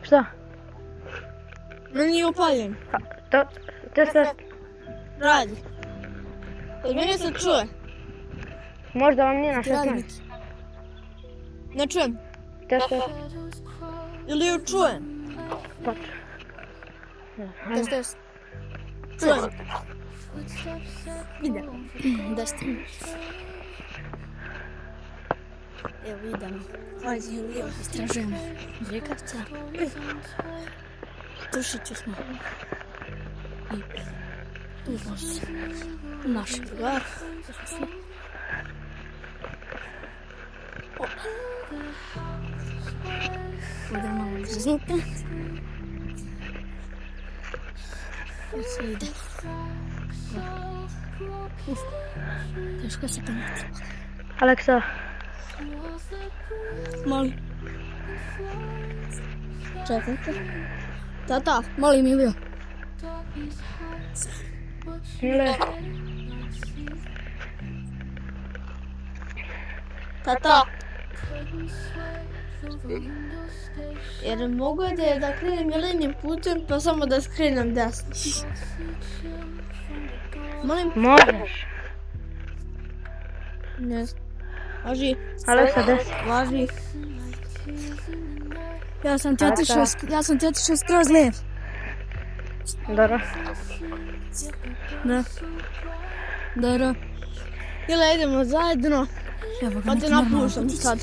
Šta? Meni je upaljen. Test. Radi. Od mene se čuje. Možda vam nije na Radi 16. biti. Ne čujem. Test. Ili ju čujem? Test. Čujem. Ide. Da ste. Evo idemo. Ajde, lijevo istražujemo. Brekavca. Tušiću smo. I tu se naš drugar. Ovdje malo izaznuta. I se ide. Teško se penjati. Aleksa, Molim. Čekajte. Tata, molim Iliju. Mile, Tata. Jer mogu da krenem jelenim putem, pa samo da skrenem desno. Molim? možeš. Ne znam. Važi. Aleksa, desi. Važi. Ja sam ti otišao skroz lijevo. Dobro. Da. Dobro. Ili idemo zajedno. Evo ga, Pa te neki normalan napuštam putić. sad.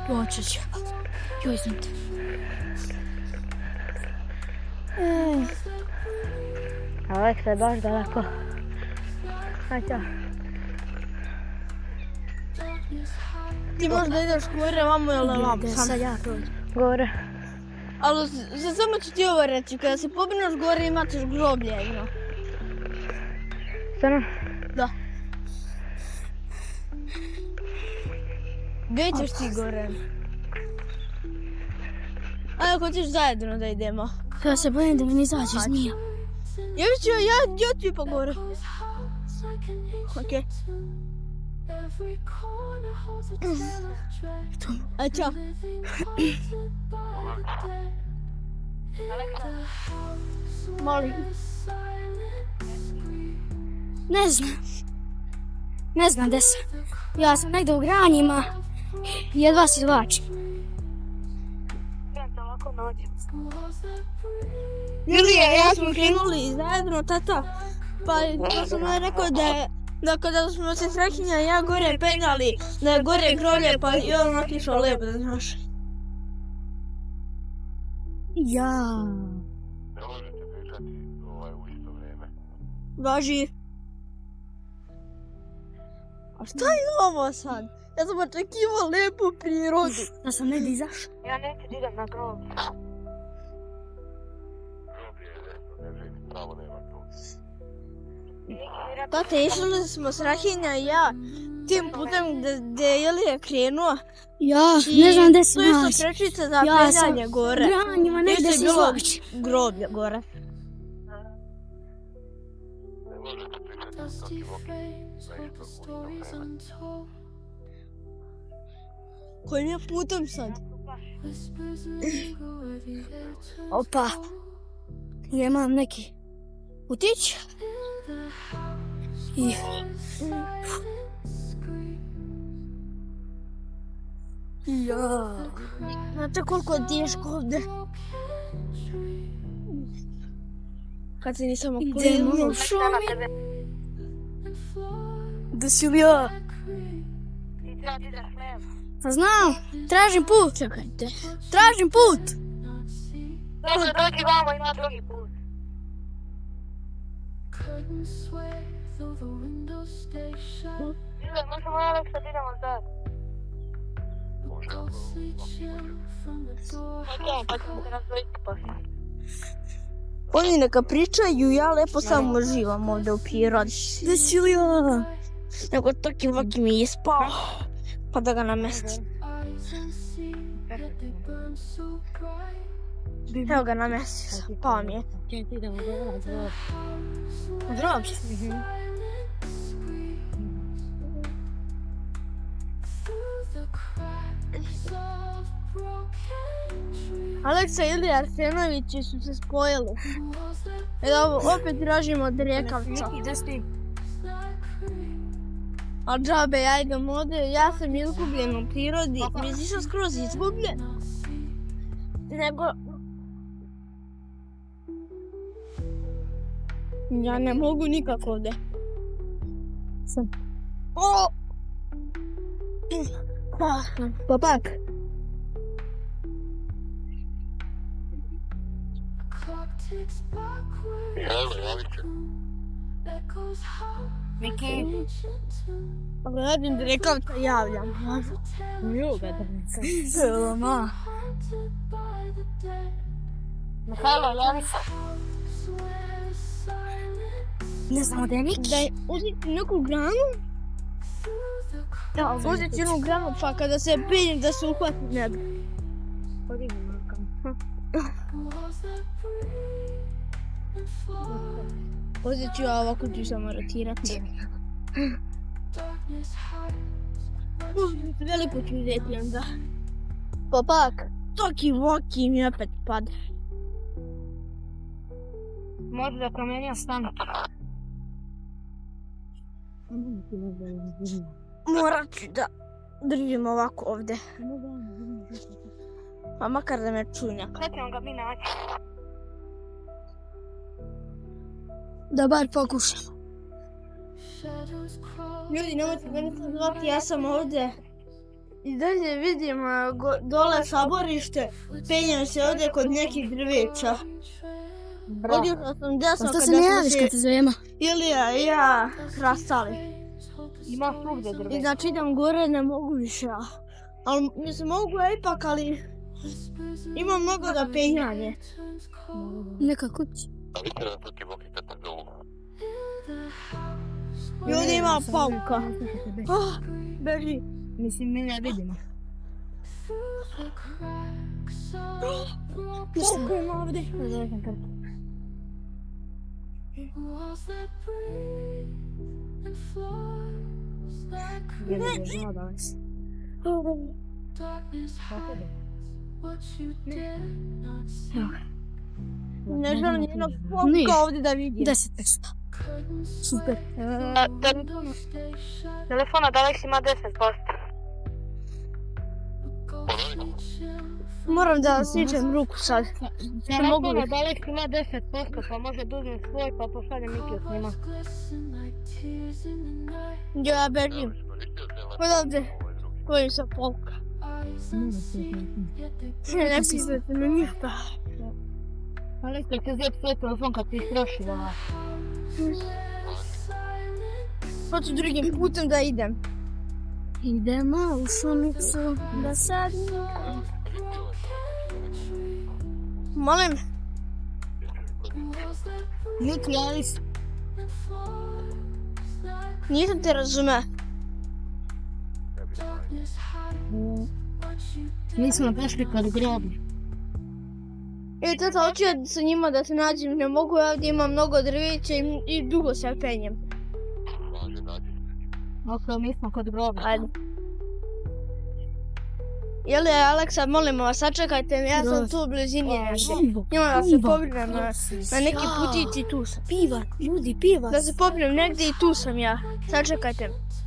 Doći će. Joj, izvinite. Aleksa je baš daleko. Hajde. Ti možda ideš gore, vamo ili vamo. Gdje sad ja prođem? Gore. Ali samo ću ti ovo reći, kada se pobineš gore imat ćeš groblje jedno. Stvarno? Da. Gdje ćeš ti gore? Ajde, ako ćeš zajedno da idemo. Ja se bojim da mi ne izađe zmija. Javit ću ja ti pa gore. Okej. Ajde, čao. Molim. Ne znam gdje sam. Ja sam negdje u granjima. Jedva se izvlačim. Ilija, ja smo krenuli zajedno, tata. Pa to sam ja rekao da kada smo se Strahinja i ja gore penjali, da je gore groblje, pa i on otišao lijepo, da znaš. Ja. Ne možete pričati u isto vrijeme. Važi. A šta je ovo sad? Ja sam očekivao lijepu prirodu. Da sam negdje izašao. Ja neću da idem na groblje. Groblje je desno, ne ženi, pravo nema tu. Tate, išli smo Strahinja i ja tim putem gdje je Ilija krenuo. Ja, ne znam gdje se Tu isto nalazi. prečice za Ja sam penjanje gore. granjima negdje Isto se je bilo izvlačim. groblje gore. Ne možete pričati s tokim okim na isto vrijeme. Kojim je putem sad? Opa. Ja imam neki putić. I... Ja. Znate koliko je teško ovdje? Kad se nisam Idemo okolila. u šumi. Gdje si li ja? Pa znam, tražim put. Čekajte. Tražim put. Dobro, dođi vamo, ima drugi put. Ide, možemo Aleksa da idemo sad. Ok, pa ćemo se razdvojiti poslije. Oni neka pričaju, ja lepo samo uživam ovdje u prirodi. Gdje si li ja? Nego toki vaki mi je ispao. Pa da ga namestim. Evo ga namestio sam, pao mi je. Idemo Groblje. Aleksa ili Arsenovići su se spojili. Evo, opet tražimo od Rijekavca. Neki, da ste? A džabe, ja idem ovdje, ja sam izgubljen u prirodi. Nisam skroz izgubljen. Nego... Ja ne mogu nikako ovdje. Sam. O! Papak. Evo, javit će. Neki. Ako radim Rijekavca, javljam. Ljubav, da ma. Mihajlo, javi se. Ne znamo da je Miki. Da je uzeti neku granu? Da, uzeti jednu granu pa kada se penjem da se uhvati nebe. Podigni rukama. Uzeti ću ja ovako ću samo rotirati. Veliko ću uzeti onda. Papak, toki voki mi opet pada. Može da kamenja stane. Morat ću da držim ovako ovdje. Pa makar da me čunja. Kad ćemo ga mi naći? Da bar pokušam. Ljudi, nemojte meni zvati, ja sam ovdje. I dalje vidim dole saborište, penjam se ovdje kod nekih drveća. Odjušla sam desno Što kada se ne smo javiš se kad te zovemo? Ilija i ja rastali. Ima svugdje I drve. znači idem gore, ne mogu više. Ali mislim, mogu ja ipak, ali imam mnogo da penjanje. Neka kući. A vidite da tuki boki kad nas zovu. I ovdje ima pauka. Beži. Mislim, mi ne vidimo. Pauka ima ovdje. Ne želim nijednog Nije. pauka ovdje da vidim. 10%. Super. Telefona da li ima 10%. Moram da svičem ruku sad. Što mogu Telefona da li ima 10%, pa može da uzmem svoj pa pošaljem Mikiju snima. Ja bežim. Odavde. Kojim sam pauka. Ne pislite mi ništa. Ali što će zeti svoj telefon kad ti istroši da... Hoću drugim putem da idem. Idemo u šumicu da sadimo. Molim, Miki, javi se. nisam te razume. Mi smo došli kod groblja. I tata, hoću ja sa njima da se nađem, ne mogu, ja ovdje imam mnogo drveća i dugo se penjem. Može naći. Ok, mi smo kod groblja. Ajde. Jeli, Aleksa, molimo vas, sačekajte, ja sam tu u blizini negdje. Imam da se pobrinem na neki putić i tu sam. Piva, ljudi, piva. Da se pobrinem negdje i tu sam ja.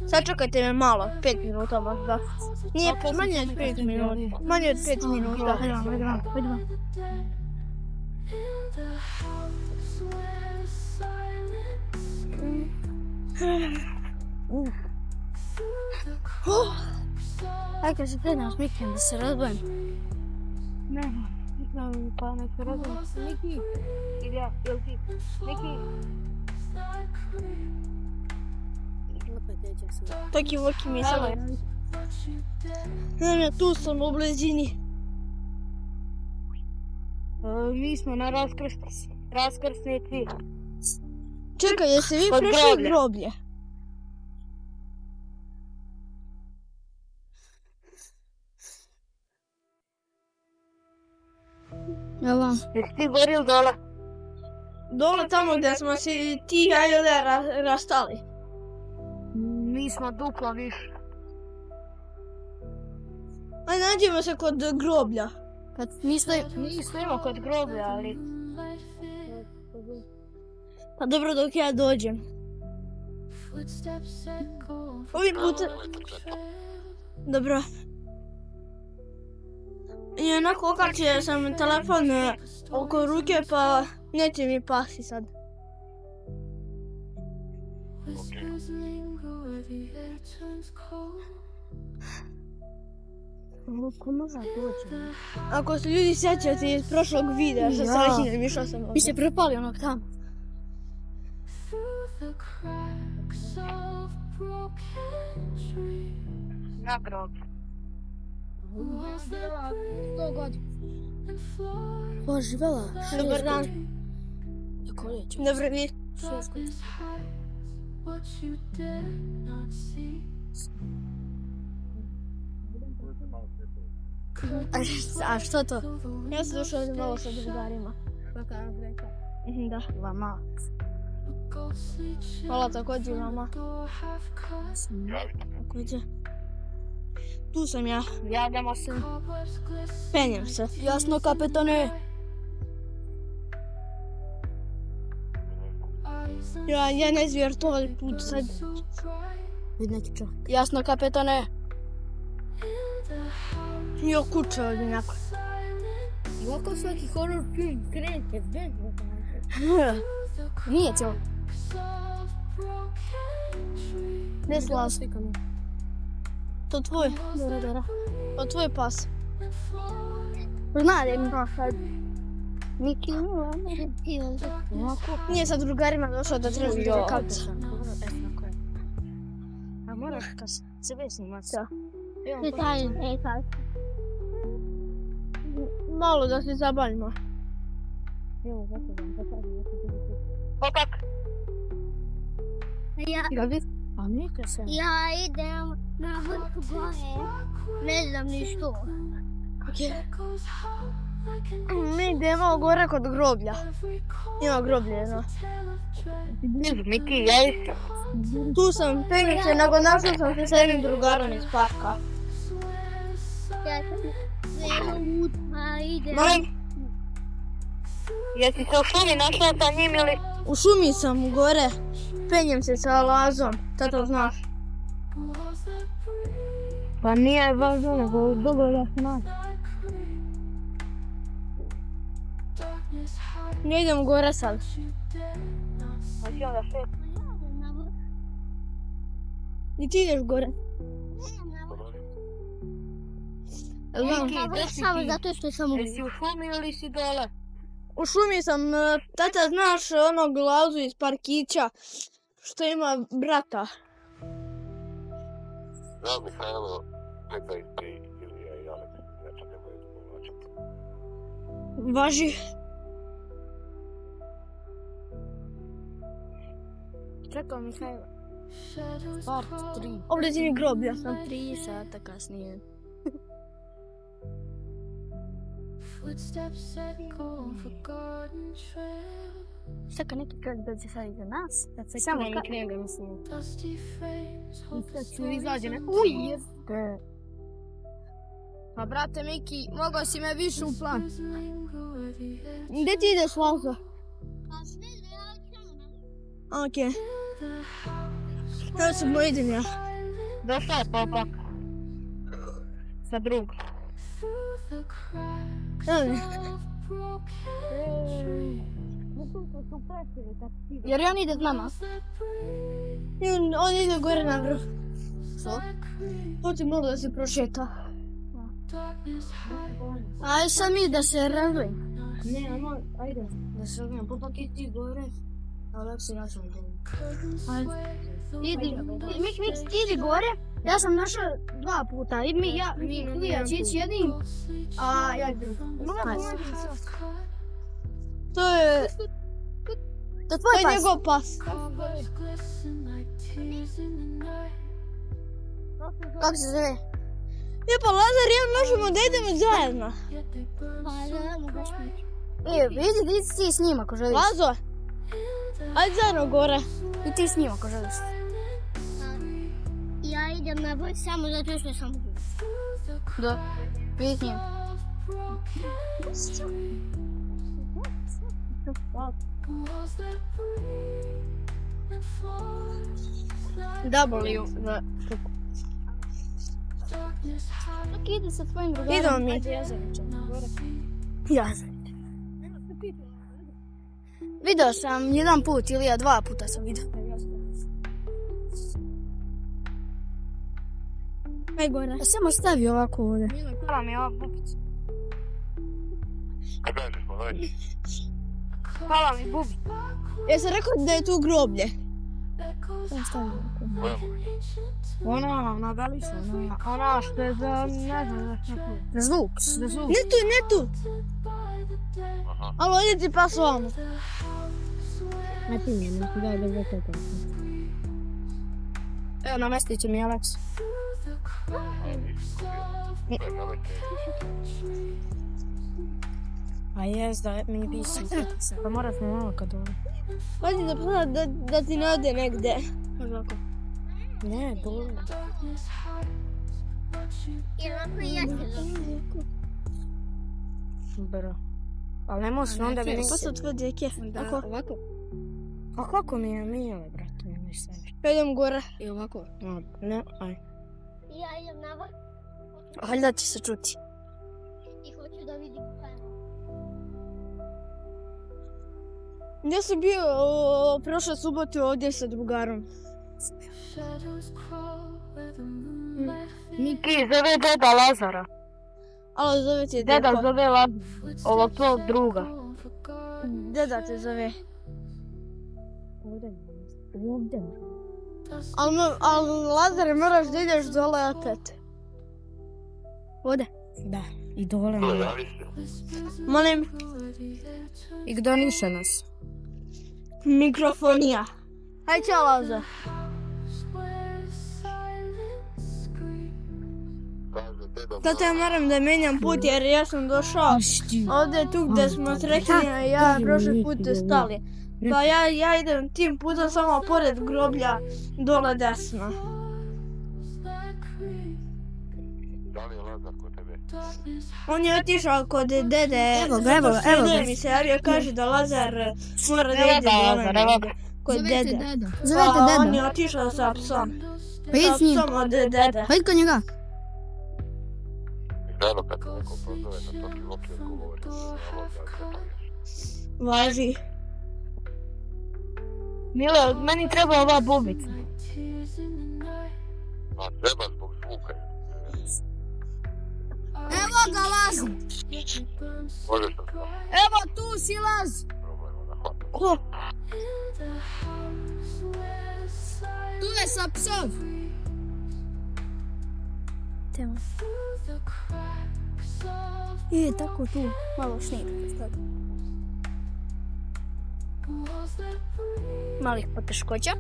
Sačekajte me malo, 5 minuta možda. Nije, manje od 5 minuta. Manje od 5 minuta. Ajde. Ajde, kad se gledam s Mikijem da se razbojem. Ne, pa nek se razum. Miki, Ilija, jel ti? Miki. Taki voki mi samo. Ne, tu sam u blizini. Mi smo na raskrsnici. Raskrsnici. Čekaj, jeste vi Kod prešli groblja. groblje? Evo. Jesi ti goril dole? Dole tamo gdje smo se ti i ja Ilija rastali. Mi smo duplo više. Aj, nađemo se kod groblja. Kad misli... Mi stojimo kod groblja, ali... Pa dobro, dok ja dođem. Ovim putem... Dobro. I onako okačio sam telefon oko ruke, pa neće mi pasti sad. Ko može doći? Ako se ljudi sjećate iz prošlog videa što sam rekao, išao sam ovdje. Mi se propali onog tamo. Na grob. 100 godina. Poživjela. Dobar dan. Dobro vi. A što to? Ja sam došla ovdje malo sa drugarima. Da. Vama. Hvala također vama. Također. Tu sam ja. Javljamo se. Penjem se. Jasno, kapetane. Ja ne znam jer to ovaj put sad. Vidne ti čo. Jasno, kapetane. Jo, kuća ovdje neko. Ovako svaki horror film kreće, Nije cijelo. Ne slaš. To tvoj. Dobro. To tvoj pas. Zna da mi sad. Miki, Nije sa drugarima došao da treba vidjeti kapca. A moraš kad sebe snimati. Da. sad. Malo da se zabavimo. Evo, zato vam pokažem. Pokak. A neka se. Ja idem na vrhu gore. Ne znam ni što. Mi idemo gore kod groblja. Ima groblje jedno. Miki, ja isto. Tu sam, penjem se, nakon našao sam se s jednim drugarom iz parka. Ja idem. Molim? Jesi se u šumi našla sa njim ili... U šumi sam gore. Penjem se sa Lazom. Tata znaš. Pa nije važno, nego dobro da se nađe. Ne idem gore sad. Hoći onda sve. I ti ideš gore. Miki, gdje si Samo ti? zato što sam Jesi u šumi ili si dole? U šumi sam, tata znaš onog Lazu iz parkića što ima brata. Da, Mihajlo, čekaj ti ili ja i Alex, neće nemoj povlačiti. Važi. Čekao Mihajlo. Part 3. Ovdje ti mi groblja sam. 3 sata kasnije. Čeka neki čovjek dođe sad iza nas. Samo Ne, ka... nek ne ga mislim. Kad su izađe ne... Uj, jeste. Pa brate Miki, mogao si me više u plan. Gdje ti ideš, Lazo? Okej. Evo samo idem ja. Došla je popak. Sa drugom. Evo mi. Jer on ide s nama. I on ide gore na vrh. Što? Hoće malo da se prošeta. Ajde sad mi da se razvoj. Ne, ajde. Da se odmijem, popak i ti gore. Ali ako se našao mi gore. Idi, Miki, ti idi gore. Ja sam našao 2 puta. I ja će ići jednim, a ja drugim. To je tvoj pas. njegov pas. Kako se zove? Je pa Lazar i ja možemo da idemo zajedno. Idi ti s njim ako želiš. Lazo, ajde zajedno gore. I ti s njim ako želiš. Ja idem na vrh samo zato što sam Da. Vidi s njim. W. Dok ide sa tvojim drugarom. Idemo mi. Ajde, ja zavičam. Ja. Video sam jedan put ili ja 2 puta sam vidio. Aj gore. Samo stavi ovako ovdje. Hvala mi ova bubica. Kada ćeš smo naći? Hvala mi bubica. Jesam rekao da je tu groblje? Samo stavi ovako. Moja Ona velisa, ona što je za, ne znam, Za zvuk. za zvuk. Ne tu. Aha. Ali ovdje ti pas ovamo. Ne ti mi, daj da vrte to. Evo, namestit će mi Alex. A jes, da mi visi. Pa mora se malo kad ovo. Pazi da psa da ti ne ode negde. Ovako. Ne, dobro. Bro. Ali ne može onda bi Pa sad tvoje djeke. Ako, Ovako. A kako mi je mile, brate, mi ništa ništa. idem gore. I ovako. Ne, aj. Ja idem na vrh Valjda će se čuti. i hoću da vidim penu. Ja sam bio prošle subote ovdje sa drugarom. Niki, zove deda Lazara. Alo, zove te Deda deko. zove Lazara. Ovog tvojeg druga. Deda te zove. Ovdje. Ali Lazare, moraš da ideš dole opet. Ovdje. Da, i dole To mi. javi se. Molim, I gdje niše nas. mikrofonija. Haj ćao, Lazar. Kaže deda Tata, ja moram da menjam put jer ja sam došao ovdje tu gdje smo srećenja i ja prošli put stali. Pa ja idem tim putem samo pored groblja dole desno. Da li je Lazar kod tebe? On je otišao kod dede, Evo ga, zato evo ga, što evo ga. ne mi se javio, kaže da Lazar mora da Evo ide ga, dole Lazar, evo negdje, kod dede. Zovete Pa on deda. je otišao sa psom. Pa idi Sa s njim. psom od dede. Pa idi kod njega. I dano kad te neko prozove na toki okej govori. Evo ga, čekaješ. Važi. Mile, meni treba ova bubica. A treba zbog zvuka. Evo ga, Laz. Možeš da znam. Evo tu si, Laz. Probajmo da hvata. Ko? Tu je sa psom. Temo. I tako tu, malo šnir. Malih poteškoća.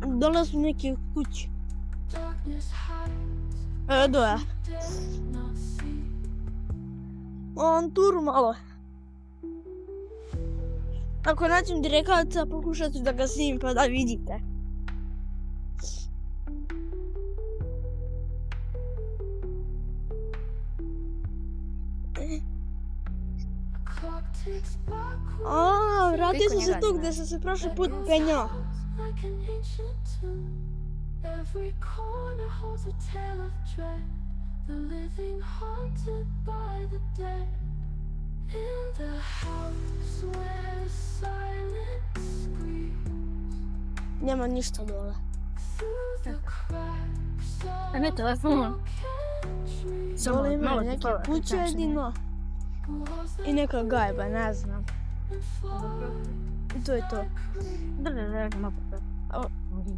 Dole su neki kući. Edo je. On tur malo. Ako nađem direkavca, pokušat ću da ga snimim pa da vidite. A, vratio sam se tu gdje sam se prošli put penjao. Every corner holds a tale of dread. The living haunted by the dead. In the house where silence screams. Nema ništa dole. Through the cracks of A ne telefon. Dole ima malo neke to kuće kažem. jedino. I neka gajba, ne znam. I to je to.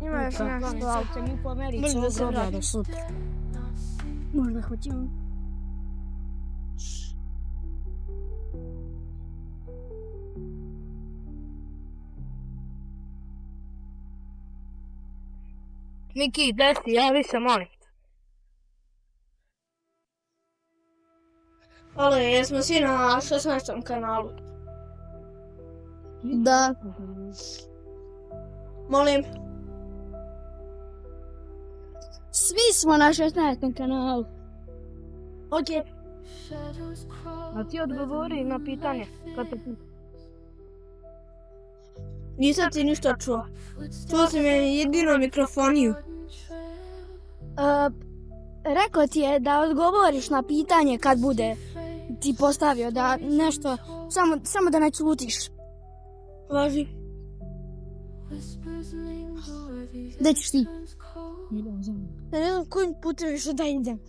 Ima još nešto, ali Sad mi po Americi Možda da se ovo groblja vratim. do sutra. Možda hoćemo. Miki, desi, javi se, molim. Ali jesmo svi na 16. kanalu. Da. Molim. Svi smo na 16. kanalu. Ok. Shadows crawl. A ti odgovori na pitanje. Kad te pitam. Nisam ti ništa čuo. Čuo sam je jedino mikrofoniju. Rekao ti je da odgovoriš na pitanje kad bude ti postavio da nešto, samo da ne čutiš. Važi. Gdje ćeš ti? Ja ne znam kojim putem više da idem.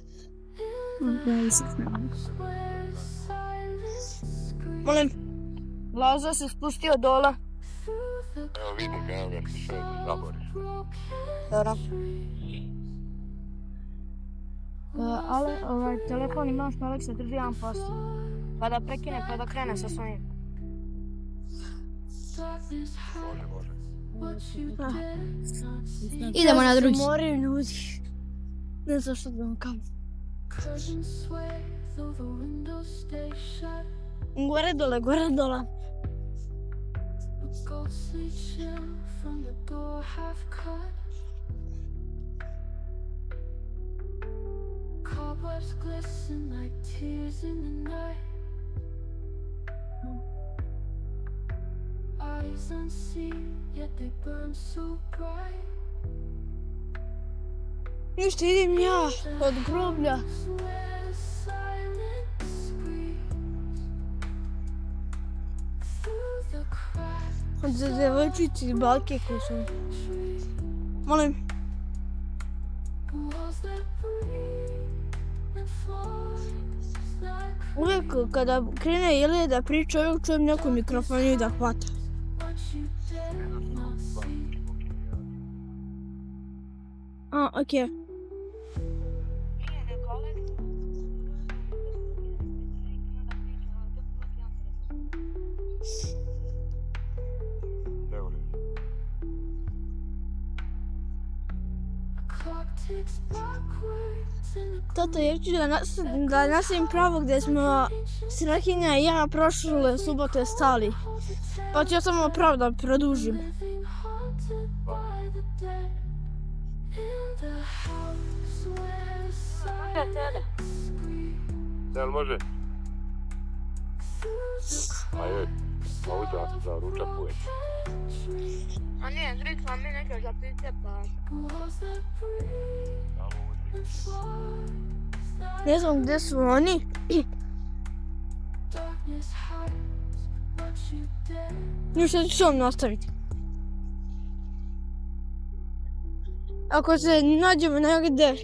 Molim. Lazo se spustio dola. Evo vidim ga, evo ga, ti što je zaboriš. Dobro. Ali telefon imaš na Alexa, drži 1%. Pa da prekine, pa da krene sa svojim. Može. Idemo na drugi. Moraju ljudi. Ne znam što da vam kažem. Gore dole, gore dole. Cobwebs glisten like tears in the night. Eyes unseen, yet they burn so bright. Ništa, idem ja od groblja. Where silence screams through the cracks. Od devojčici i balke koje su. Molim. Walls that breathe and floors like Uvijek kada krene Ilija da priča, uvijek čujem neku mikrofoniju da hvata. what you dare not see. A, okej. Evo li. Clock ticks backwards in the Tato, ja ću da nastavim pravo gdje smo Srahinja i ja prošle subote stali. Pa ću ja samo pravo da produžim. living haunted by the dead. In the house where silence screams Jel može? through the A je. Mogu za ručak uveć. A nije, rekla mi neke za piće, pa... walls that breathe Samo uveć. and floors that Ne znam gdje su oni. darkness hides what you dare. Ništa ću sam nastaviti. Ako se nađemo negdje.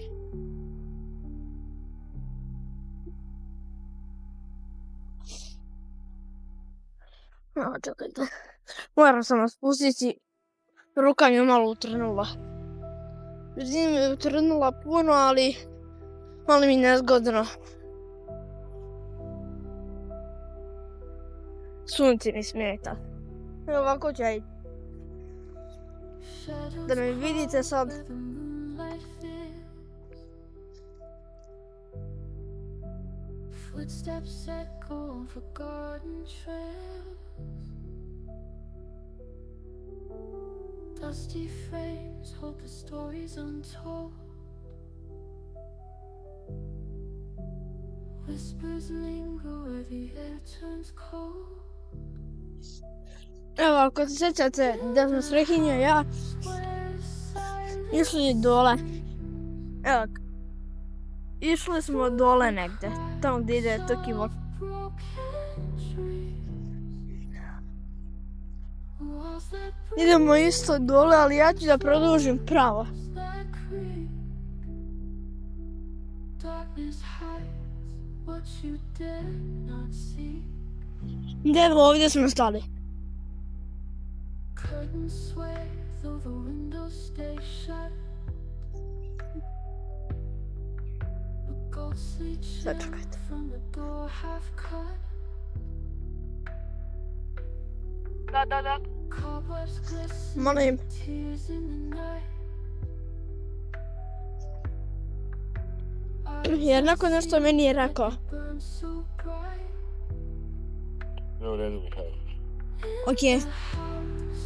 Čekajte. Moram samo spustiti. Ruka mi je malo utrnula. Brzina mi je utrnula puno, ali malo mi nezgodno. Sunce mi smeta. Evo ovako ću ja ići. Da me vidite sad. The moonlight fills. Footsteps echo on forgotten trails. Dusty frames hold the stories untold. Whispers linger where the air turns cold. Evo, ako se sjećate da smo Srehinja i ja Where silence išli dole. Evo, išli smo dole negdje, tamo gdje ide Toki Walk. broken trees. Walls that Idemo isto dole, ali ja ću da produžim pravo. that creep. Darkness hides what you dare not see. Evo, ovdje smo stali. Curtains sway though the windows stay shut. A ghostly chill Sačekajte. from the door half cut. Da. Cobwebs glisten, Molim, tears in the night. jer nakon nešto meni je rekao. Burn so bright. Evo redu Mihajlo. Okej. House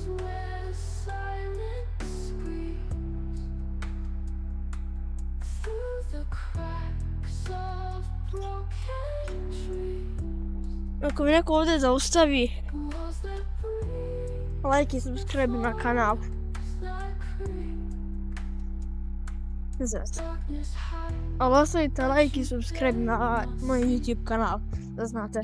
where silence screams Ako mi neko ovdje zaustavi, was that breeze like i subscribe na kanal. Ne znam. darkness high? Ali ostavite like i subscribe na moj YouTube kanal, da znate.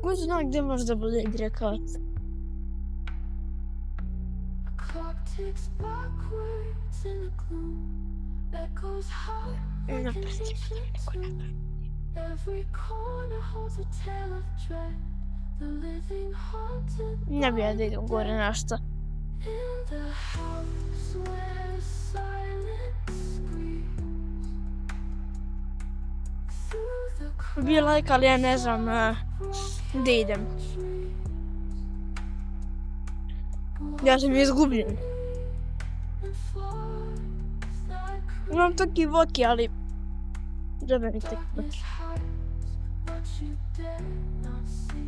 Ko zna gdje može da bude direkat? Clock ticks backwards in the gloom. Echoes high. Every corner holds a tale of dread. The living haunted Ne bi ja da idem gore našta. in the house where silence screams. Through the Bi like, ali ja ne znam gdje idem. Ja sam izgubljen. floors that Imam toki voki, ali... Džabe mi tek voki. hides what you dare not see.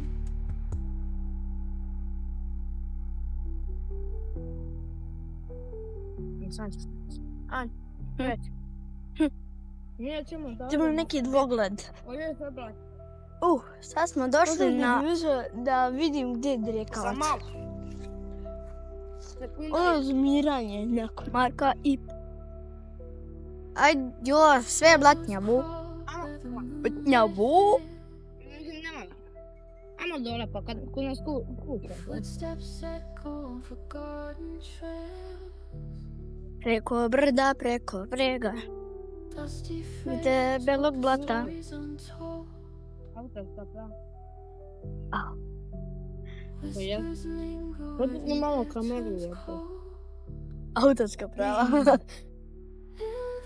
Idemo neki dvogled. Sad smo došli na... Da vidim gdje je direkat. Ono zmiranje neko. Marka i... Ajde, jo, sve je blatnja, bu. Blatnja, bu. Ajmo dole pa kad nas kuće. Footsteps echo on forgotten trails. Preko brda, preko brega. Dusty Debelog blata. stories untold. Autostop, Whispers linger Potpuno malo kameru je to. Autorska prava. in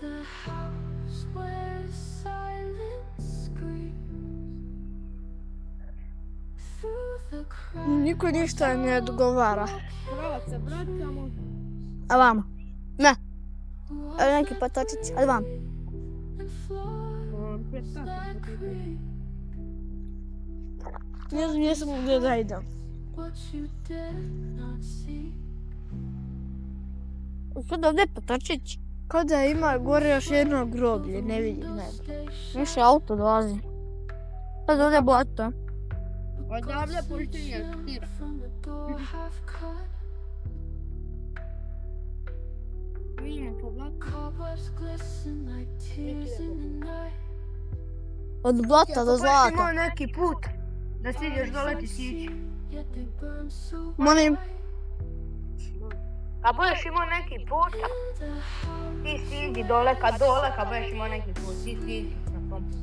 the house where silence screams. Through the crowd Niko ništa ne odgovara. Pravac se vraćamo. A vamo? Ne. Evo neki potočić, ali vamo. and floors that creak. Ne znam gdje sam gdje da idem. What you dare not see. Sada ovdje potočić. Kao da ima gore još jedno groblje, ne vidim nebo. Još je auto dolazi. Sad ovdje blato. Odavde počinje stira. From the door half cut. Vidimo po blaku. Cobwebs glisten like tears in the night. Od blata do zlata. Imao neki put da stiđeš dole ti sići. Yet they burn so Molim, Kad budeš imao neki put, ti siđi dole, kad budeš imao neki put, ti siđi na tom putu.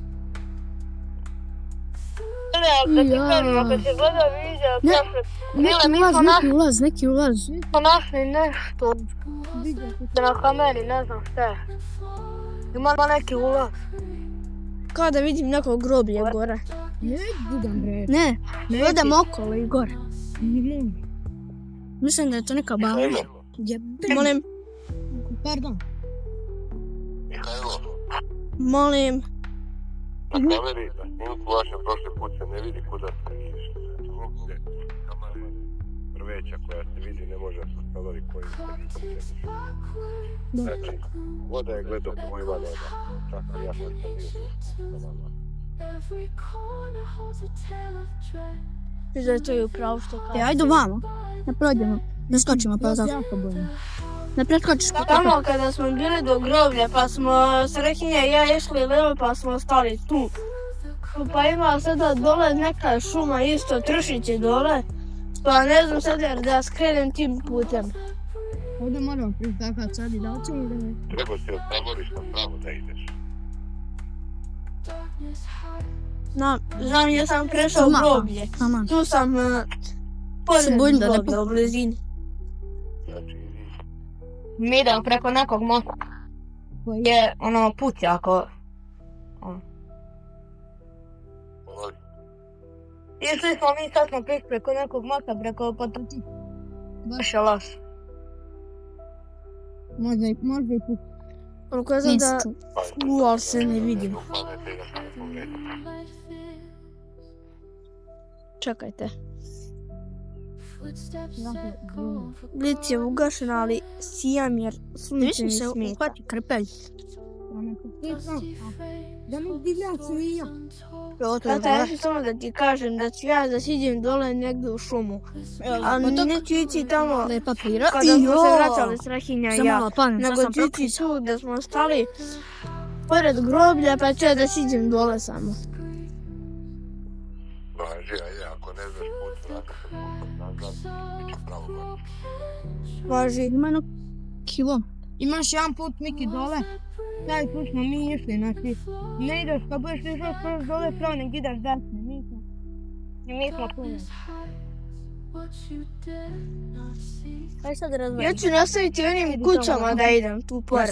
Da ti kažem, ako se gleda video, Neki ulaz. smo našli nešto na kameri, ne znam šta je. Ima neki ulaz. kao da vidim neko groblje gore. Ne, gledam okolo i gore. Mislim da je to neka baba. Molim, Pardon. Mihajlo, molim. na kameri, na snimku vašem prošli put se ne vidi kuda ste išli. Znači, kamera je prveća koja se vidi, ne može se staviti koji se Znači, voda je gledao mojima voda. Tako ja sam se vidio. every corner holds a tale of dread. Mislim da je to i upravo što kaže. Ajde vamo. Ne prođemo. Ne skočimo pa zato. Ne preskočiš pa tako. Tamo kada smo bili do groblja, pa smo Srekinja i ja išli levo, pa smo stali tu. Pa ima sada dole neka šuma isto, tršiće dole. Pa ne znam sada jer da skrenem tim putem. Ovdje moramo pritakat sad i da ćemo idemo. Treba si od taborišta pravo da ideš. Darkness hides. Znam, ja sam prešao groblje. Aman. Tu sam Se bojim da ne groblja u blizini. Znači, Mi idemo preko nekog mosta. Koji je ono put jako. Išli smo mi, sad smo prišli preko nekog mosta, preko potoci. Baš je loš. Možda i put. On kazao da ali se ne vidim. upamete da se ne pogredi. Life is Čekajte. Blic je ugašen, ali sijam jer sunce mi smeta. krpelj. Da mi divljaci nije. Tata, ja ću samo da ti kažem da ću ja da siđem dole negdje u šumu. A neću ići tamo Lepa priroda. kada smo se vraćali Strahinja i ja. Nego sam ću ići tu da smo stali pored groblja pa ću ja da siđem dole samo. Važi, ajde, ako ne znaš put, vrati se putom nazad, bit će pravo gore. Važi. Ima jedno kilo. Imaš jedan put Miki dole. Taj put smo mi išli, znači ne ideš, kad budeš išao skoro dole, pravo nek ideš desno, mi smo tu. Kaj sad razvojim? Ja ću nastaviti onim kućama da idem tu pored.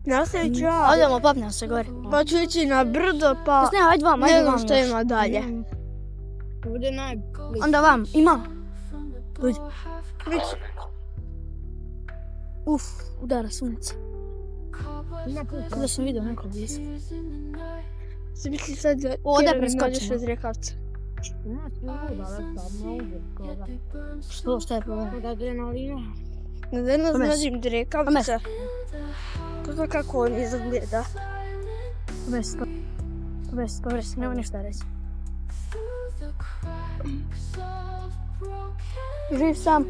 Nastavit ću ja. Odemo, popnemo se gore. Pa ću ići na brdo pa Ne, ajde vam, ne znam što ima dalje. Ovdje je najbliže. Onda vam, ima. Uf, udara sunce. Kada sam vidio neko blizu. Se misli sad da Ovdje tjera mi preskočimo. nađeš od Rekavca. Šta je problem? Od adrenalina. Da danas Pomesi. nađem do Rekavca. Kako on izgleda. Povesi, nema ništa reći. Živ sam.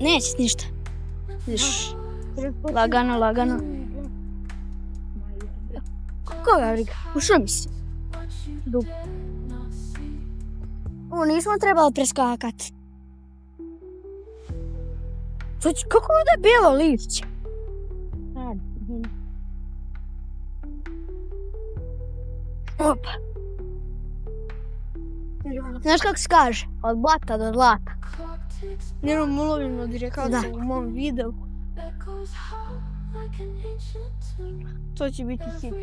Neće ništa. Vidiš, lagano. Koga briga? U šumi si. Nismo trebali preskakati. Kako ovdje je bijelo lišće? Opa. Znaš kako se kaže? Od blata do zlata. Njenom ulovim od Rekavca Da. u mom videu. To će biti hit.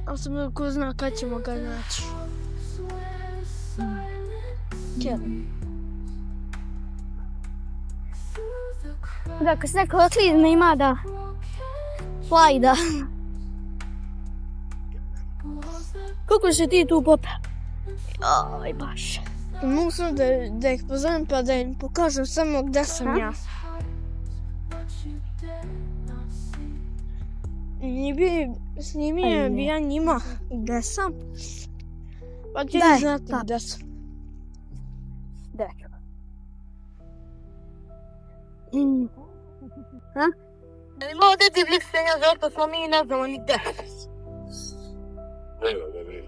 Ali sam ko zna kad ćemo ga naći. Da, kad se neko otklizne ima da plajda. Kako se ti tu pope? Aj, baš. Mogu sam da ih pozovem pa da im pokažem samo gdje sam ja. Snimio bi ja njima gdje sam. Pa će Daj, i znati da. gdje sam. Dečko. Ima ovdje divljih stenja, zato smo mi ne znamo nigde. Nema, ne brini.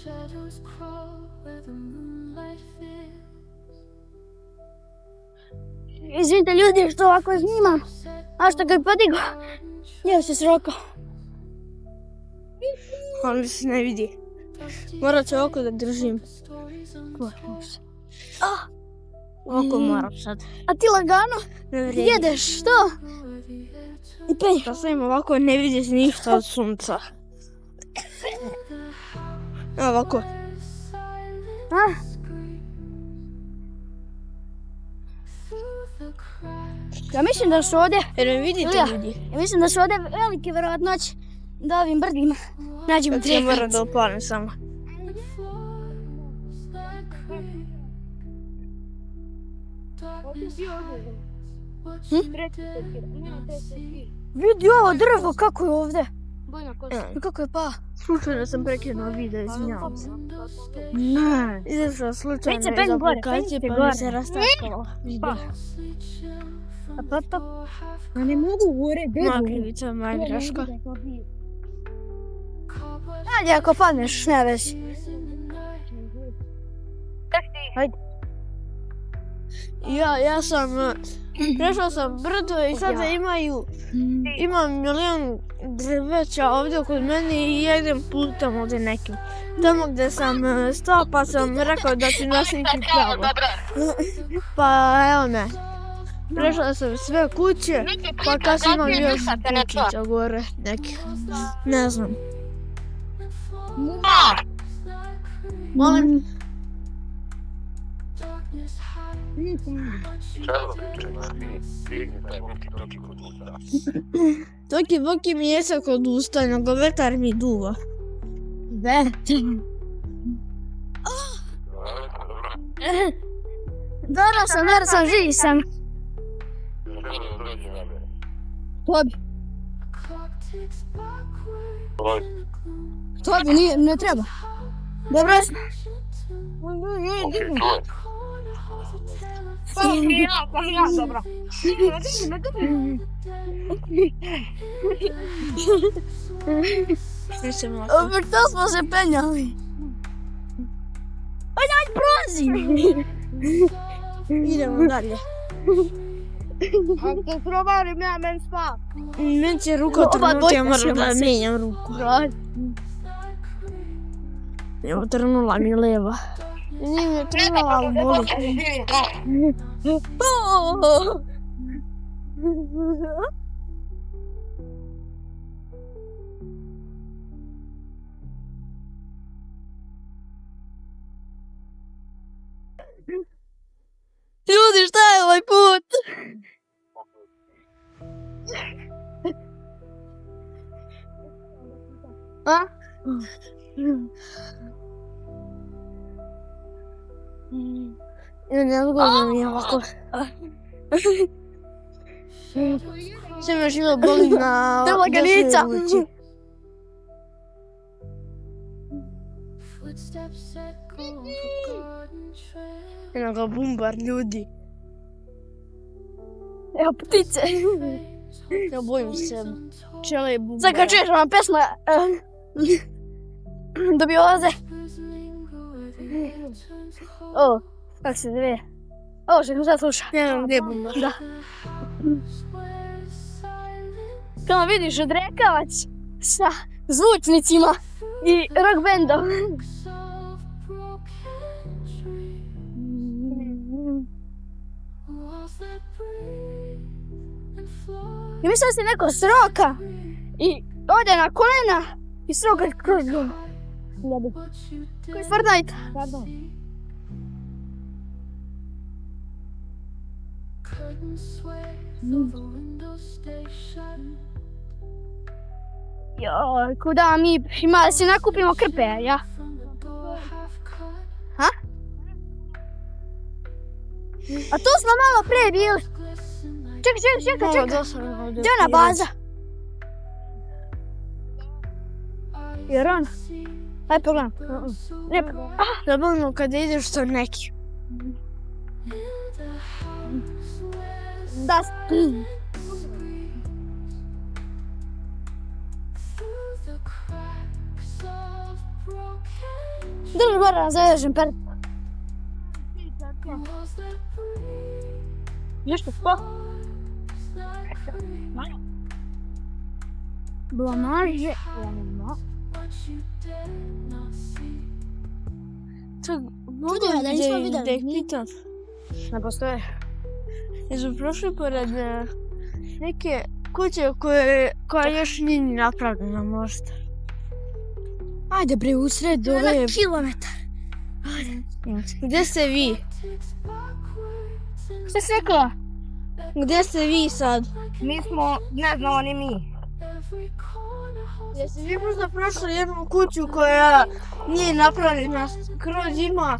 Shadows crawl where the moonlight fills. Izvinite ljudi što ovako snimam. A što kad podigo, ja se srokao. Ali se ne vidi. Morat ću oko da držim. Oko moram sad. A ti lagano Ne vredi. jedeš, što? I penj. Da sam ovako ne vidi se ništa od sunca. Ovako. Ja mislim da su ovdje, Jer me vidite Ilija, ljudi. ja mislim da su ovdje velike vjerojatnoće da ovim brdima nađemo Kad ja moram Rekavac. da upalim samo. Vidi ovo drvo, kako je ovdje. Bojna kosa. I kako je pa. Slučajno sam prekinuo video, izvinjavam se. Ne. Izašla slučajno Penj se, penj iz gore, aplikacije penj se pa mi gore. se rastakalo. A ne mogu gore, Moja krivica, moja greška. Ajde, ako padneš, ne vezi. Ja sam, prešao sam brdo i sada imam milion drveća ovdje kod mene i ja idem putem ovdje nekim. Tamo gdje sam stao pa sam rekao da ću nasliti pravo. Pa evo me. Prešla sam sve kuće, pa kad sam imam još kućića gore nekih. Ne znam. Molim? is high. Čelo pričaj, stigni taj moki toki kod usta. Toki boki mi jesa kod usta, nego vetar mi duva. Dobro sam, živ sam. Čelo dođe na mene. Tobi, Clock ticks backward. Oj, Tobi, ne treba. Dobro sam. okej, čujem. Pa ja, dobro. Nećem lako. Što smo se penjali? Aj, prozi! Idemo dalje. Ako se provarim, ja men spav. Meni će ruka trenuti, ja moram da mijenjam ruku. Evo, trnula mi leva. Nije mi trnula, ali boli. Ljudi, šta je ovaj put? A? Ne zgodno mi je ovako. Sve me živo boli na Trlaganica. desnoj ruci. Footsteps echo on forgotten trails. Eno ga bumbar ljudi. Evo ptice. Ja bojim se. Čele je bumbar. Sad kad čuješ ona pesma, dobio oze. Linger where the air turns cold. O, kako se zove? Ovo što sad sluša. Ne znam gdje je bumbar. Da. Where silence Kao vidiš odrekavac sa zvučnicima i rock bandom. of broken dreams. Walls that breathe and floor. I mislim da se neko sroka i ode na kolena i sroka kroz dom. What you Koji did. Fortnite. Curtains sway, though the windows stay shut. Joj, kuda mi ima da se nakupimo krpe, ja? From the door half cut. A tu smo malo pre bili. Glisten like Čekaj. Gdje je ona baza? Jer ona? Ajde pogledam. Ne, Zabavno kada ideš sa nekim. da. through the cracks of broken Drži gore na zavežem per. walls that breathe Nešto po? like Blamaže. what you did not see. Čudio da nismo videli. Da ih pitam. Ne postoje. Jesu prošli pored neke kuće koja još nije ni napravljena možda. Ajde bre, usred ove... Kilometar. Gdje ste vi? Šta si rekla? Gdje ste vi sad? Mi smo, ne znamo ni mi. Every corner holds Jeste vi možda prošli jednu kuću koja nije napravljena, skroz ima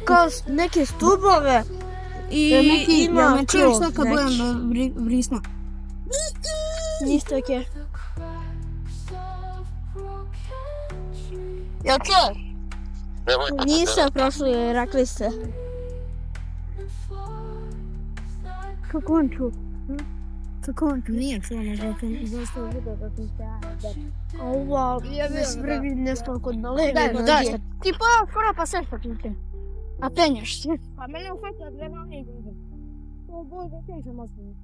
kao neke stubove i ima krov Šta kad neki. budem vrisno? Niste okej. of broken trees. Jel čuješ? Nemojte se Niste prošli, rekli ste. Kako on ču? Kako on ču? Nije čuo, nego sam izašao video da sam se ja. Ova, bez prvi nešto kod daleko. Da, ti fora pa sve što ti. A penjaš se. Pa mene ufata da nema nije dobro. To boj da težem osnovu.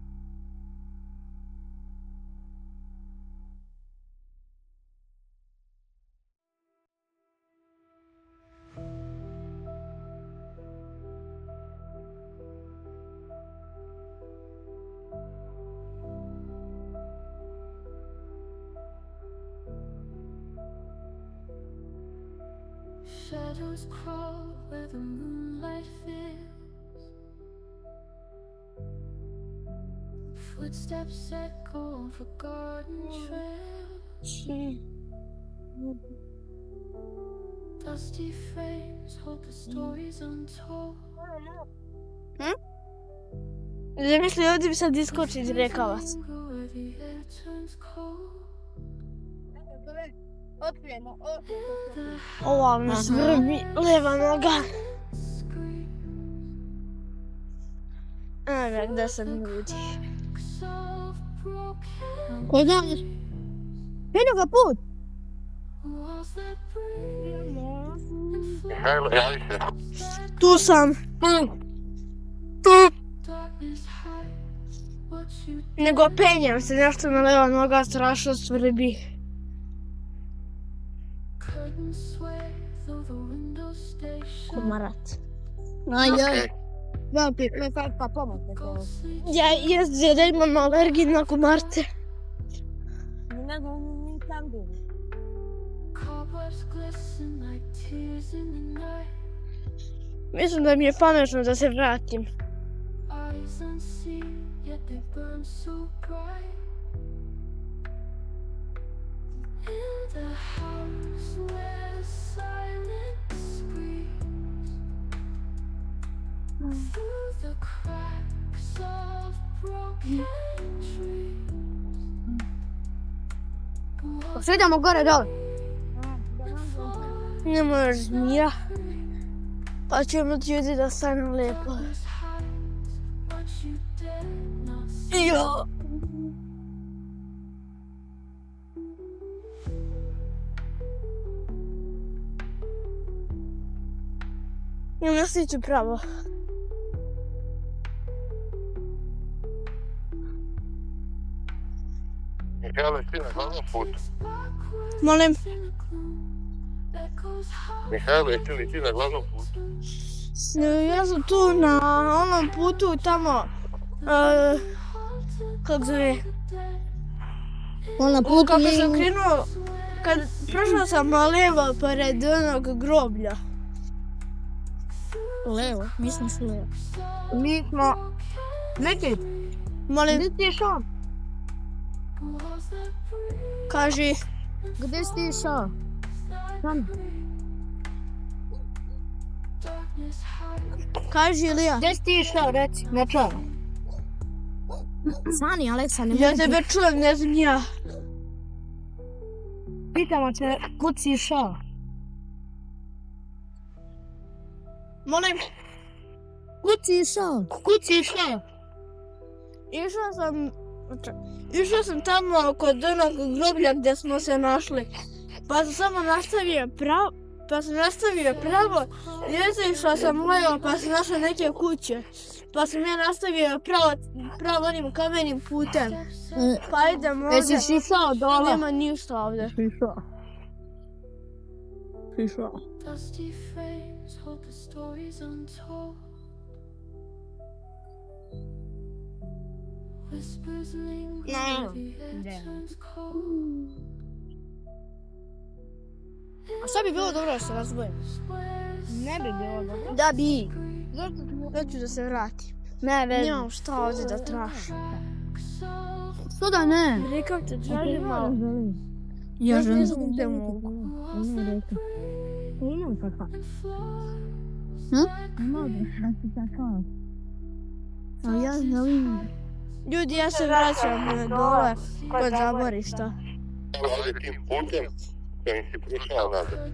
Shadows crawl where the moonlight fills. Footsteps echo on forgotten trails. Dusty frames hold the stories untold. Zamisli, ovdje bi sad iskočiti rekavac. Where the air turns cold. Otkrijemo. Ova me svrbi, leva noga. Ajme, gdje sam ljudi? Soft broken Ko znaš? Vidio ga put. walls that breathe. Mihajlo, javi se. Tu sam. Darkness hides what you Nego penjem se, nešto me leva noga strašno svrbi. couldn't sway though the windows stay shut. Komarat. Ajaj. Da ti, me sad pa pomoći. Ja jezdi da imam alergiju na komarte. Ne znam, nisam bilo. Cobwebs glisten like tears in the night. Mislim da mi je pametno da se vratim. Eyes unseen, yet they burn so bright. In the house where silence screams. Through the cracks of broken trees. Sve idemo gore dole. Ne možeš zmija. Pa ćemo ti ljudi da stane lijepo. Darkness hides what you dare not see. Jo. Ja nastavit ću pravo. Mihajlo, jesi na glavnom putu? Molim. Echoes high. Mihajlo, jesi li ti na glavnom putu? Ja sam tu na onom putu tamo. Kako zove? Ona put Kako sam krenuo, kad prošao sam levo pored onog groblja. levo, mislim su levo. Mi smo... Neki, Molim, gdje si išao? kaži, Gdje si išao? Sam. kaži Ilija. Gdje si išao, reci, ne čujem. Sani, Aleksa, ne Ja mogu. tebe čujem, ne znam ja. Pitamo te, kud si išao? Molim, Kud si išao? Kud si išao? išao sam tamo kod onog groblja gdje smo se našli. Pa sam samo nastavio pravo, išla sam levo pa sam našla neke kuće. Pa sam ja nastavio pravo onim kamenim putem. Pa idem ovdje. Jesi išao dole? Nema ništa ovdje. Išao. Dusty frames hold the stories untold. Whispers linger, No. the air Yeah. turns cold. A šta bi bilo dobro da se razdvojimo? Ne bi bilo dobro. Da bi. Zašto? Ja ću da se vratim. Ne, vezi. Nemam šta ovdje da tražim. Što da ne? Rekao te tražim malo. Ja želim. Ne mogu. Ne rekao. Imam kakva. Imao da si takao. Ali ja želim. Ljudi, ja se vraćam dole kod zaborišta. Ali tim putem kojim si prošao nazad.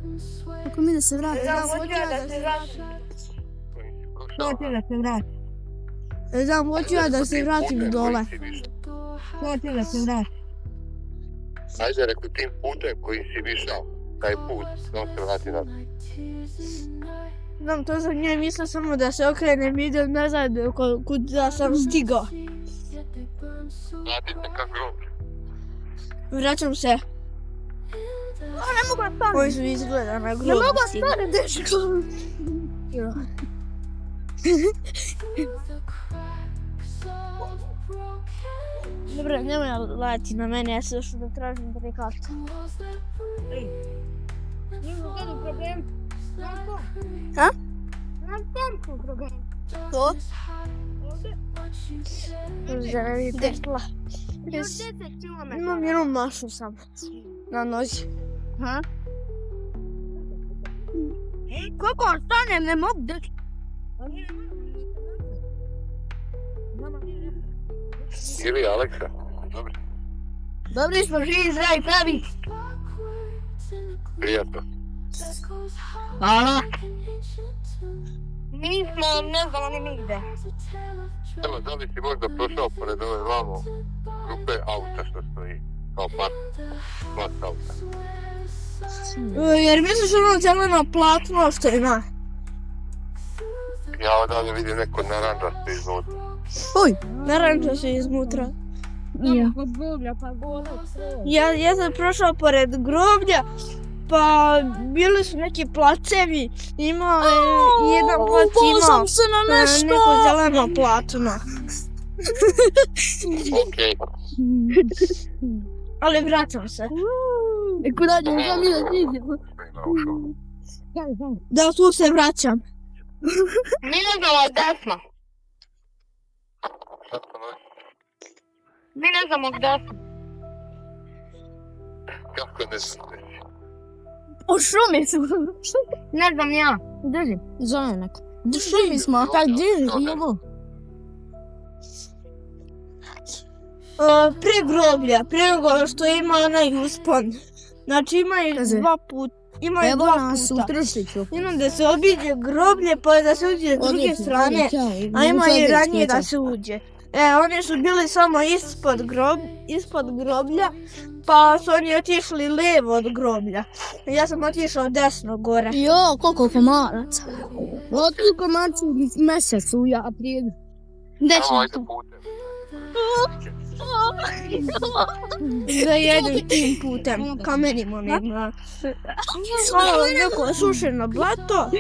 Kako mi da se vratim? Hoću ja da se vratim. Kojim si prošao Hoću da se vratim. Znam, hoću ja da se vratim dole. Hoću da se vratim. Ajde, rekao tim putem kojim si išao. Taj put, on se vrati nazad. Znam, to sam ja mislila samo da se okrenem i idem nazad kuda sam stigao. Vrati se ka groblju. Vraćam se. Ne mogu da stanem. Koji su izgleda na grobu. Ne mogu da stanem, dečko. Dobro, nemoj lati na mene, ja se još da tražim delikatno. Imam problem. A? Imam problem. To? Želi dekla. Još 10 km. Imam jednu mašu sam na nozi. Ha? Kako ostanem, ne mogu da... Ili Aleksa. Dobro. Dobri smo, živi, zdravi, pravi. Prijatno. Hvala. Mi smo, ne znamo ni nigde. Evo, da li si možda prošao pored ove vamo grupe auta što stoji kao pat auta? Jer misliš ono zeleno platno što ima? Ja odavde vidim neko naranđasto iznutra. Uj, naranđa se iznutra. Ja. Kod groblja, pa gole. Ja sam prošao pored groblja, pa bili su neki placevi, imao je jedan plac imao se na neko zeleno platno. Okej. Ali vraćam se. I kuda ćemo sam mi da stižemo? Da, tu se vraćam. Mi ne znamo gdje smo. Šta to noći? Mi ne znamo gdje smo. Kako ne znam? U šumi su. Ne znam ja. Drži. Zelenak. U šumi smo. Tak drži, jevo. Prije groblja, prije nego što ima onaj uspon. Znači ima dva puta. Ima Evo dva nas u puta. Tršiću. Ima da se obiđe groblje, pa da se uđe s druge strane, a ima i ranije da se uđe. Oni su bili samo ispod groblja, pa su oni otišli lijevo od groblja. Ja sam otišao desno gore. Jo, koliko komaraca. Otkud komarci u mjesecu, ja prije. Gdje Evo, ćemo ajde tu? putem. Da jedem tim putem, kamenim onima. Malo neko sušeno blato.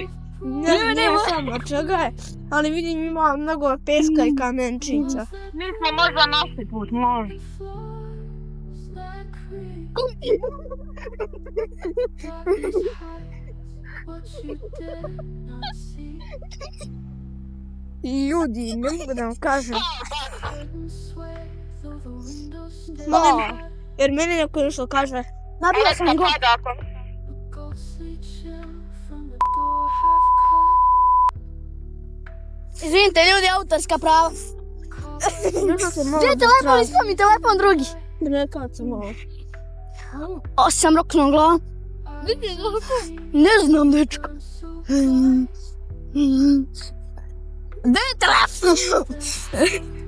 Ne znam samo čega je, ali vidim ima mnogo peska i kamenčica. Mi smo možda našli put, možda. Ljudi, ne mogu da vam kažem. Molim, jer meni neko nešto kaže. Nabila sam go. Izvinite ljudi, autorska prava. Gdje je telefon, isto mi telefon drugi. Rekao sam ovo. Sam roknuo glavu. Ne znam, dečko. Gdje je telefon?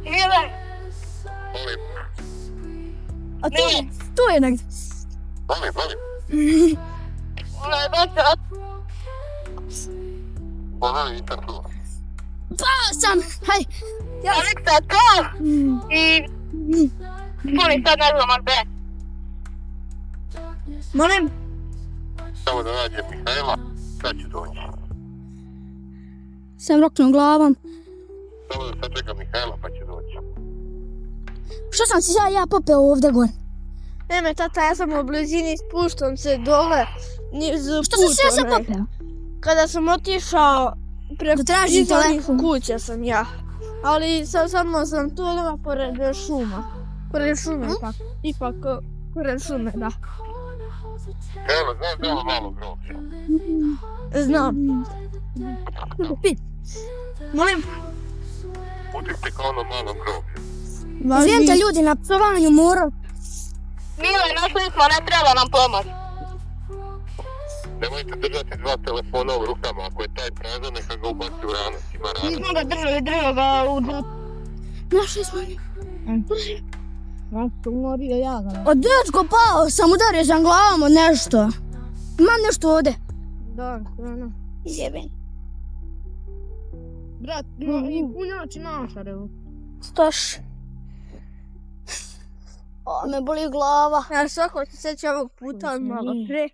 Ile? Molim, A tu je negdje. molim. Ona je došla. Molim, i tako. Pao sam. Hej. Aleksa, to. I... Molim, sad ne znamo gdje. Molim, Samo da nađem Mihajla, sad ću doći. Sam roknuo glavom. Samo da sad čekam Mihajla, pa ću doći. Što sam si ja popeo ovdje gore? Eme tata, ja sam u blizini, spuštam se dole niz put. Što sam si ja onaj. popeo? Kada sam otišao Da tražim telefon. kuće sam ja. Ali samo sam tu odmah pored šuma. Pored šume, ipak pored šume, da. Evo, znam da je ovo malo groblje. Znam. Molim, Utite kao ono malo groblje. Izvijem ljudi na psovanju mora. Mile, našli smo, ne treba nam pomoć. Nemojte držati dva telefona u rukama, ako je taj prazan, neka ga ubaci u ranac, ima Mi ranac. smo ga držali ga u džutu. Našli smo ga. Umorio ja ga. O, dečko, pao sam, udario sam glavom od nešto. Imam nešto ovdje. da, ono. Jeben. Brat, i punjači naša, revo. Stoš. O, me boli glava. Ja svako se sjeća ovog puta malo pre.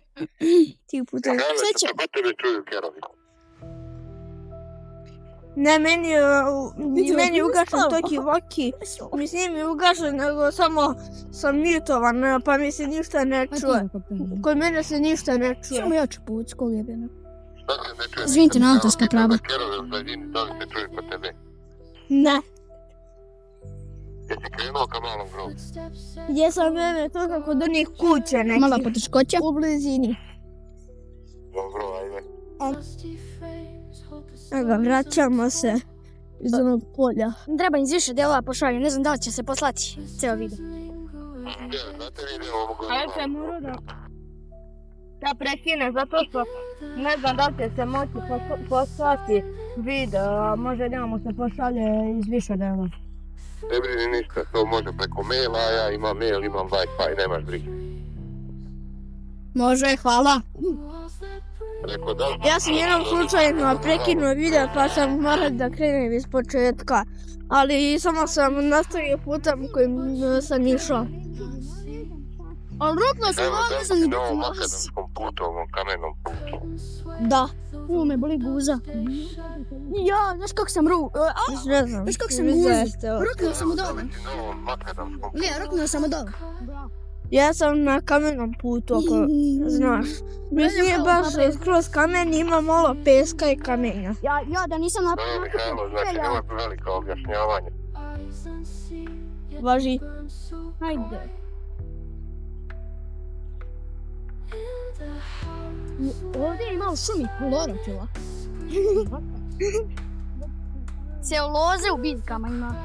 Tih puta. Mihajle, Sjećam. što kod tebe čuju kerovi. Ne, meni je ugašen toki voki. Mislim, mi je ugašen, nego samo sam mutovan, pa mi se ništa ne čuje. Kod mene se ništa ne čuje. Samo ja ću puć, kog jebena. Izvinite, na autorska prava. Da li se čuje kod tebe? Ne. Jesi krenuo ka malom grobu? Gdje sam mene to kako do njih kuće nekih. Mala poteškoća. U blizini. Dobro, ajde. Evo, vraćamo se iz onog polja. Treba iz više delova pošalju, ne znam da li će se poslati ceo video. Znate video mogu Ali se mora da prekine, zato što ne znam da li će se moći poslati video, a može da mu se pošalje iz više delova. Ne brini ništa, to može preko maila, a ja imam mail, imam Wi-Fi, nemaš brige. Može, hvala. Rekao da... Ja sam jednom slučajno prekinuo video pa sam morao da krenem iz početka. Ali samo sam nastavio putem kojim sam išao. Ali rukno sam ovdje sam Na i ovom makadamskom putu, ovom kamenom putu. Da. me boli guza. Ja, znaš kako sam Ne znam. Znaš kako sam vi gužio? zaista. Ruknuo sam u dole. Na ovom makadamskom putu. Ne, ruknuo sam u dole. Ja sam na kamenom putu, ako znaš. Mislim je baš skroz kamen, ima malo peska i kamenja. Ja da nisam Evo Mihajlo, znači nemoj velika objašnjavanja. Važi. Hajde. Ovdje je malo šumi, klorofila. Celuloze u biljkama ima.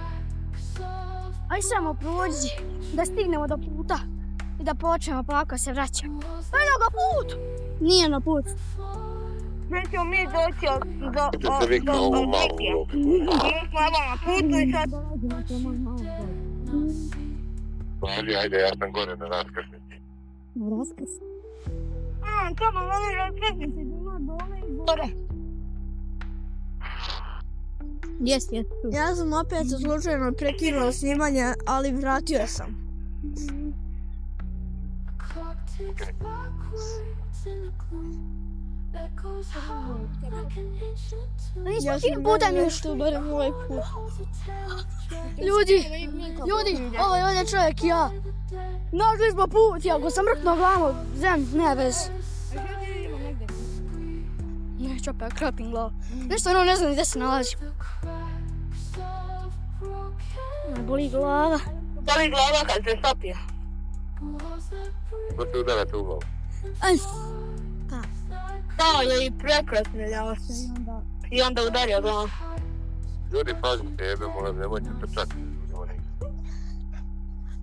Aj samo prođi, da stignemo do puta i da počnemo polako se vraćamo. Eno ga put! Nije na put. Nećemo mi doći do Gdje se vikao ovu malu grobu? Mi smo evo na putu i sad dolazimo do moj malo grobu. Važi, ajde, ja sam gore na raskrsnici. Raskrs. Tamo veli raskrsnici, ima dole i gore. Jes. Ja sam opet slučajno prekinuo snimanje, ali vratio sam. Ja sam putem još. to barem ovaj put. Ljudi, ovo je ovdje čovjek i ja. Našli smo put, ja go sam mrknuo glavom, ne vez. Neću opet krapim glavu. Nešto ono ne znam gdje se nalazi. Me boli glava. Boli glava kad se stopio. Ko se udarate u glavu? Aj, Stao je i prekrasnjao se i onda udario glavom. Ljudi, pazite, jebe, molim, nemojte trčati.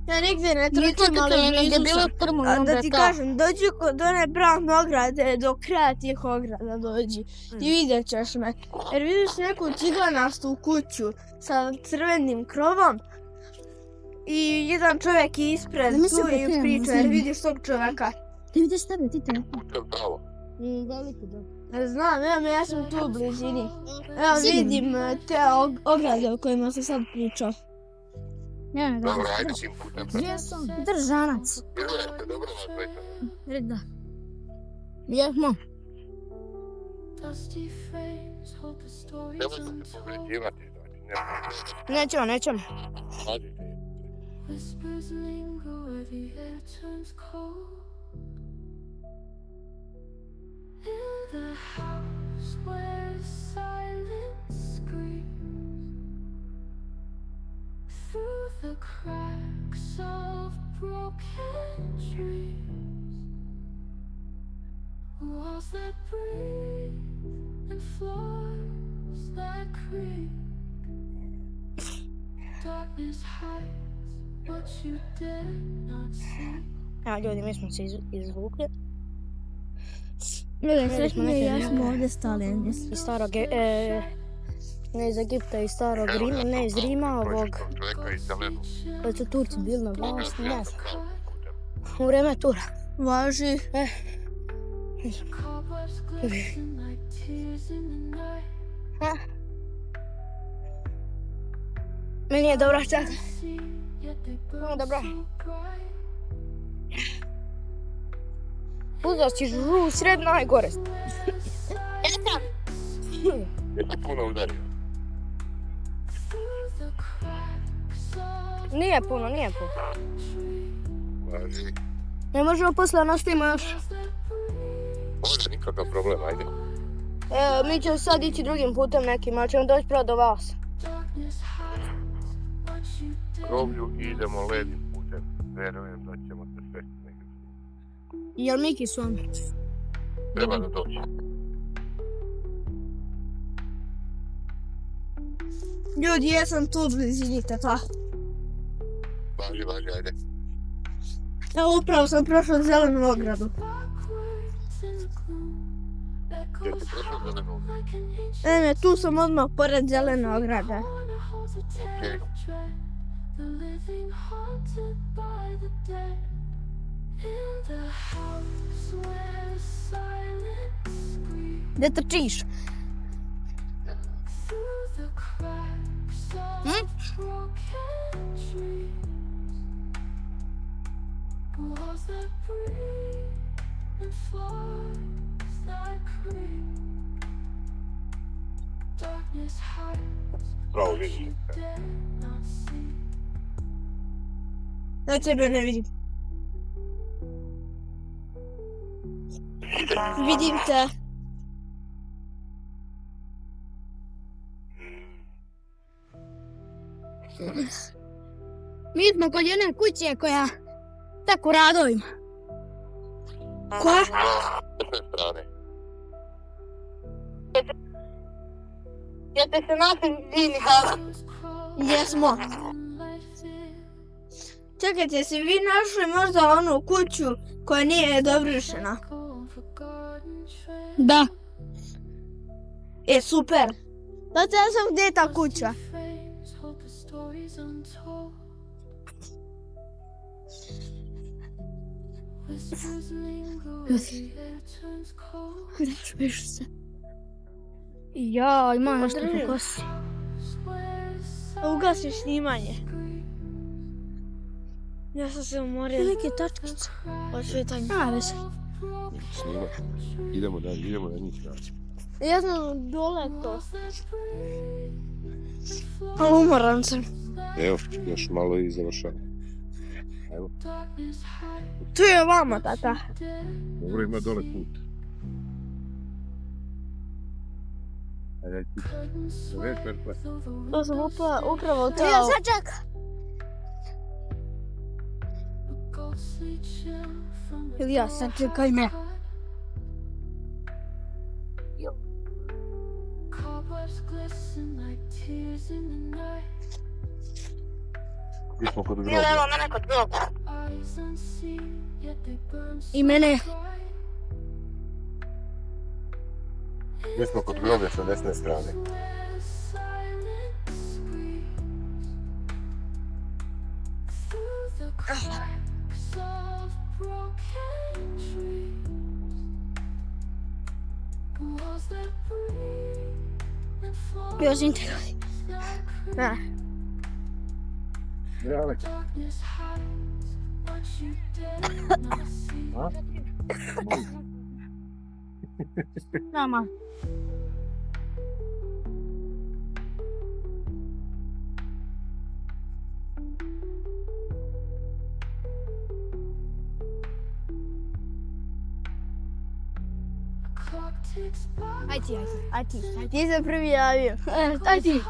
Ja nigdje ne trčim, ali blizu sam. A da ti kažem, dođi kod one pravne ograde, do kraja tih ograda dođi. I vidjet ćeš me. Jer vidiš neku ciganastu kuću sa crvenim krovom. I jedan čovjek je ispred Da mi se tu i prekrenem, priča, jer znam. vidiš tog čovjeka. ti vidiš tebe, ti telefon. To je pravo. Veliki da. Ne znam, evo me, ja sam tu u blizini. Evo Sigurno? vidim te ograde o kojima sam sad pričao. Ne, da. Dobro, ajde tim putem. Gdje sam? Držanac. Vjerujete, dobro vas dvojite. Da. Jesmo. Nemojte se povređivati, znači, Nećemo. pazite. Whispers linger where the air turns cold. In the house where silence screams through the cracks of broken dreams. Walls that breathe and floors that creak. Darkness hides what you dare not see. Evo ljudi, mi smo se izvukli Sve smo mi je neke jasno ovdje stali. iz starog, ne iz Egipta, iz starog Rima, ne iz Rima, ovog, Čovjeka iz zelenu. kad su Turci bili na vlasti, ne znam, u vreme Tura. Važi. Cobwebs glisten like tears in the night. Meni je dobra čak. See, yet they burn dobro. so bright. Uzao si žu sred najgore. Jesi puno udario? Through the cracks of Nije puno. Važi. Ne možemo posle nastavimo još. Može, nikakav problem, ajde. Mi ćemo sad ići drugim putem nekim, ali ćemo doći prvo do vas. Groblju i idemo lednim putem. Verujem da ćemo se sve negdje. Jel Miki s vama? Treba da doći. Ljudi, ja sam tu blizini tata. Važi, ajde. Evo, upravo sam prošla zelenu ogradu. Gdje ti prošao zelenu? Ne, tu sam odmah pored zelene ograde. Okej. The living haunted by the dead. In the house where silence screams Gdje trčiš? through the cracks of broken trees. Walls that breathe and floors that creep. Darkness hides Bravo, what vidim. you dare not see. Da tebe ne vidim. Vidim te. Mi smo kod jedne kuće koja tako u radovima. Koja? S desne strane. Jeste se našli zini hala? Jesmo. Čekajte, si vi našli možda onu kuću koja nije dovršena? Da. Super. Znate, ja sam gdje je ta kuća? Čuješ se? Ja, ima nešto Održi. po kosi. Ugasiš snimanje. Ja sam se umorio. Neke tačkice. Od svjetanja. A, već. Snimaš. Idemo da njih naći. Ja sam dole to. Ali umoran sam. Evo, još malo i završamo. Evo, Tu je vama, tata. dobro ima dole put. Ajde, ti. Već, Perple. To sam upravo Ja teo. sad čeka. Ili ja sad čekaj me. Mi smo kod groblja. Mene kod groblja. I mene. Mi smo kod groblja sa desne strane. Bio sam te. Da. Brale. A? Nama. Aj ti. Ti se prvi javio. Aj ti.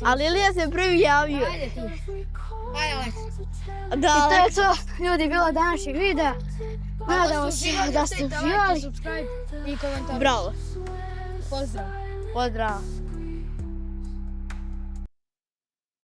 Ali Ilija se prvi javio. Ajde ti. Ajde, Alex. I Da, to je to, ljudi, bilo današnjeg videa. Nadamo se da ste uživali. I komentar. bravo. Pozdrav. Pozdrav.